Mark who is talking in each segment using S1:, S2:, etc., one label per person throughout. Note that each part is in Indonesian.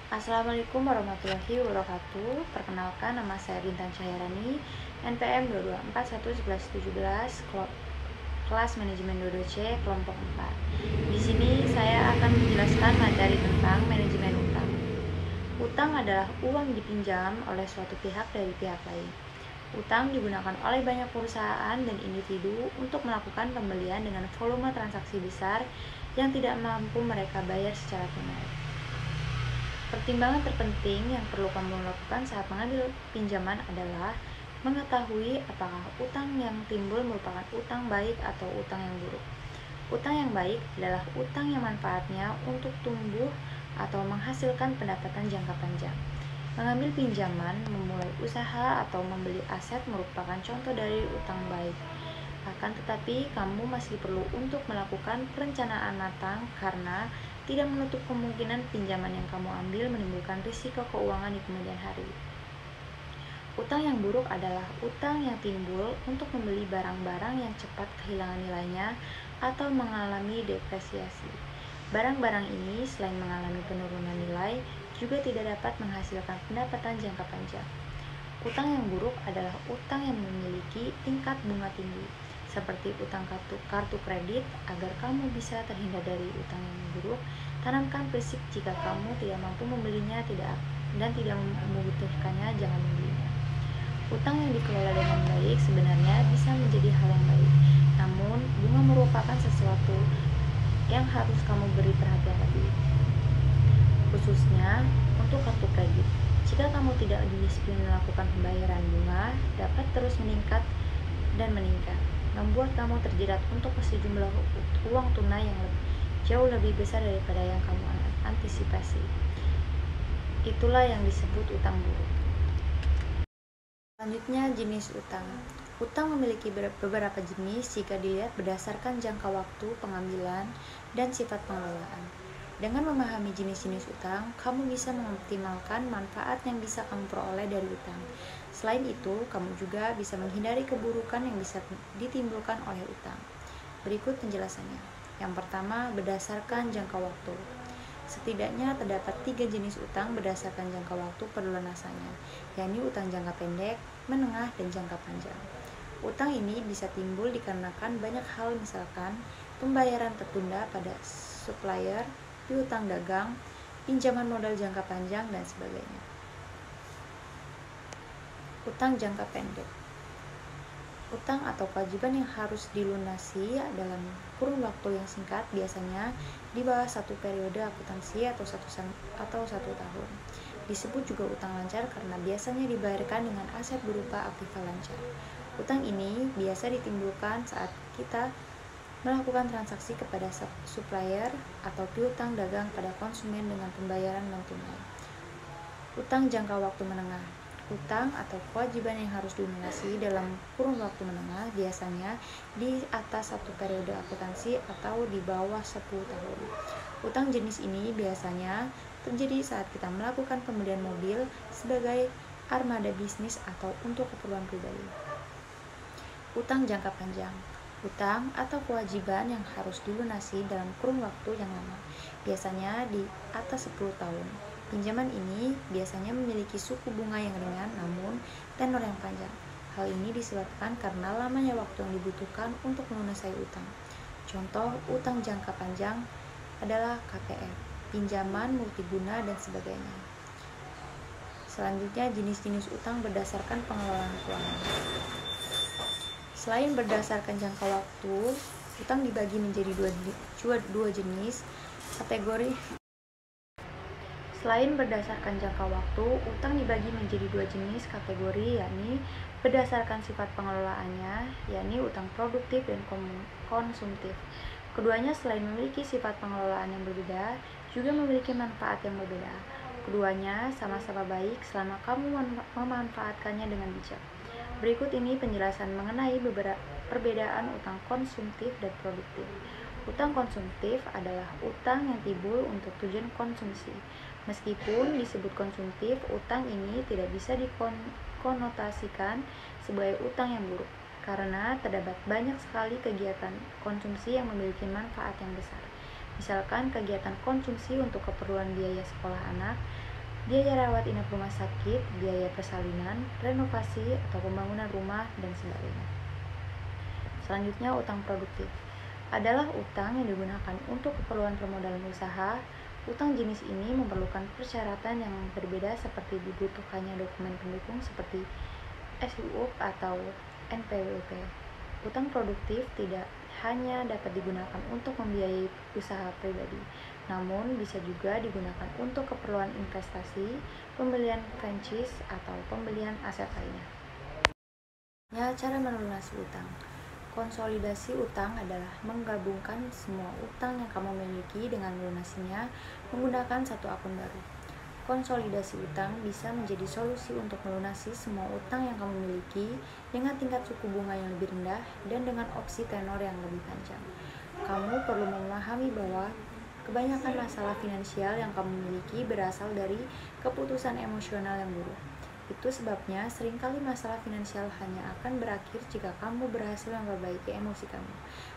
S1: Assalamualaikum warahmatullahi wabarakatuh. Perkenalkan, nama saya Bintang Cahyarani, NPM 2241117, kelas manajemen 22C, kelompok 4. Di sini saya akan menjelaskan materi tentang manajemen utang. Utang adalah uang dipinjam oleh suatu pihak dari pihak lain. Utang digunakan oleh banyak perusahaan dan individu untuk melakukan pembelian dengan volume transaksi besar yang tidak mampu mereka bayar secara tunai. Pertimbangan terpenting yang perlu kamu lakukan saat mengambil pinjaman adalah mengetahui apakah utang yang timbul merupakan utang baik atau utang yang buruk. Utang yang baik adalah utang yang manfaatnya untuk tumbuh atau menghasilkan pendapatan jangka panjang. Mengambil pinjaman, memulai usaha, atau membeli aset merupakan contoh dari utang baik. Akan tetapi, kamu masih perlu untuk melakukan perencanaan matang karena tidak menutup kemungkinan pinjaman yang kamu ambil menimbulkan risiko keuangan di kemudian hari. Utang yang buruk adalah utang yang timbul untuk membeli barang-barang yang cepat kehilangan nilainya atau mengalami depresiasi. Barang-barang ini selain mengalami penurunan nilai, juga tidak dapat menghasilkan pendapatan jangka panjang. Utang yang buruk adalah utang yang memiliki tingkat bunga tinggi, seperti utang kartu kredit. Agar kamu bisa terhindar dari utang yang buruk, tanamkan prinsip jika kamu tidak mampu membelinya dan tidak membutuhkannya, jangan membelinya. Utang yang dikelola dengan baik sebenarnya bisa menjadi hal yang baik, namun bunga merupakan sesuatu yang harus kamu beri perhatian lebih, khususnya untuk kartu kredit. Jika kamu tidak disiplin melakukan pembayaran, bunga dapat terus meningkat dan meningkat, membuat kamu terjerat untuk sejumlah uang tunai yang jauh lebih besar daripada yang kamu antisipasi. Itulah yang disebut utang buruk. Selanjutnya, jenis utang. Utang memiliki beberapa jenis jika dilihat berdasarkan jangka waktu pengambilan dan sifat pengelolaan. Dengan memahami jenis-jenis utang, kamu bisa mengoptimalkan manfaat yang bisa kamu peroleh dari utang. Selain itu, kamu juga bisa menghindari keburukan yang bisa ditimbulkan oleh utang. Berikut penjelasannya. Yang pertama, berdasarkan jangka waktu. Setidaknya terdapat 3 jenis utang berdasarkan jangka waktu perlunasannya, yakni utang jangka pendek, menengah, dan jangka panjang. Utang ini bisa timbul dikarenakan banyak hal, misalkan pembayaran tertunda pada supplier, piutang dagang, pinjaman modal jangka panjang, dan sebagainya. Utang jangka pendek. Utang atau kewajiban yang harus dilunasi dalam kurun waktu yang singkat, biasanya di bawah satu periode akuntansi atau satu tahun. Disebut juga utang lancar karena biasanya dibayarkan dengan aset berupa aktiva lancar. Utang ini biasa ditimbulkan saat kita melakukan transaksi kepada supplier atau piutang dagang pada konsumen dengan pembayaran non tunai. Utang jangka waktu menengah. Utang atau kewajiban yang harus dilunasi dalam kurun waktu menengah, biasanya di atas satu periode akuntansi atau di bawah 10 tahun. Utang jenis ini biasanya terjadi saat kita melakukan pembelian mobil sebagai armada bisnis atau untuk keperluan pribadi. Utang jangka panjang. Utang atau kewajiban yang harus dilunasi dalam kurun waktu yang lama, biasanya di atas 10 tahun. Pinjaman ini biasanya memiliki suku bunga yang ringan namun tenor yang panjang. Hal ini disebabkan karena lamanya waktu yang dibutuhkan untuk melunasi utang. Contoh utang jangka panjang adalah KPR, pinjaman multiguna, dan sebagainya. Selanjutnya, jenis-jenis utang berdasarkan pengelolaan keuangan. Selain berdasarkan jangka waktu, utang dibagi menjadi dua jenis kategori. Selain berdasarkan jangka waktu, utang dibagi menjadi 2 jenis kategori, yakni berdasarkan sifat pengelolaannya, yakni utang produktif dan konsumtif. Keduanya selain memiliki sifat pengelolaan yang berbeda, juga memiliki manfaat yang berbeda. Keduanya sama-sama baik selama kamu memanfaatkannya dengan bijak. Berikut ini penjelasan mengenai beberapa perbedaan utang konsumtif dan produktif. Utang konsumtif adalah utang yang timbul untuk tujuan konsumsi. Meskipun disebut konsumtif, utang ini tidak bisa dikonotasikan sebagai utang yang buruk, karena terdapat banyak sekali kegiatan konsumsi yang memiliki manfaat yang besar. Misalkan kegiatan konsumsi untuk keperluan biaya sekolah anak, biaya rawat inap rumah sakit, biaya persalinan, renovasi atau pembangunan rumah, dan sebagainya. Selanjutnya, utang produktif adalah utang yang digunakan untuk keperluan permodalan usaha. Utang jenis ini memerlukan persyaratan yang berbeda seperti dibutuhkannya dokumen pendukung seperti SUUP atau NPWP. Utang produktif tidak hanya dapat digunakan untuk membiayai usaha pribadi, namun bisa juga digunakan untuk keperluan investasi, pembelian franchise, atau pembelian aset lainnya. Cara melunasi utang. Konsolidasi utang adalah menggabungkan semua utang yang kamu miliki dengan melunasinya menggunakan satu akun baru. Konsolidasi utang bisa menjadi solusi untuk melunasi semua utang yang kamu miliki dengan tingkat suku bunga yang lebih rendah dan dengan opsi tenor yang lebih panjang. Kamu perlu memahami bahwa kebanyakan masalah finansial yang kamu miliki berasal dari keputusan emosional yang buruk. Itu sebabnya seringkali masalah finansial hanya akan berakhir jika kamu berhasil memperbaiki emosi kamu.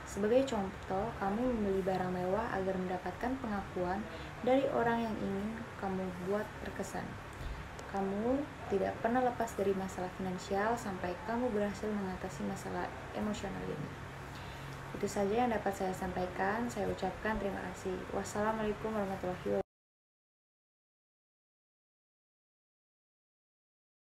S1: Sebagai contoh, kamu membeli barang mewah agar mendapatkan pengakuan dari orang yang ingin kamu buat terkesan. Kamu tidak pernah lepas dari masalah finansial sampai kamu berhasil mengatasi masalah emosional ini. Itu saja yang dapat saya sampaikan. Saya ucapkan terima kasih. Wassalamualaikum warahmatullahi wabarakatuh.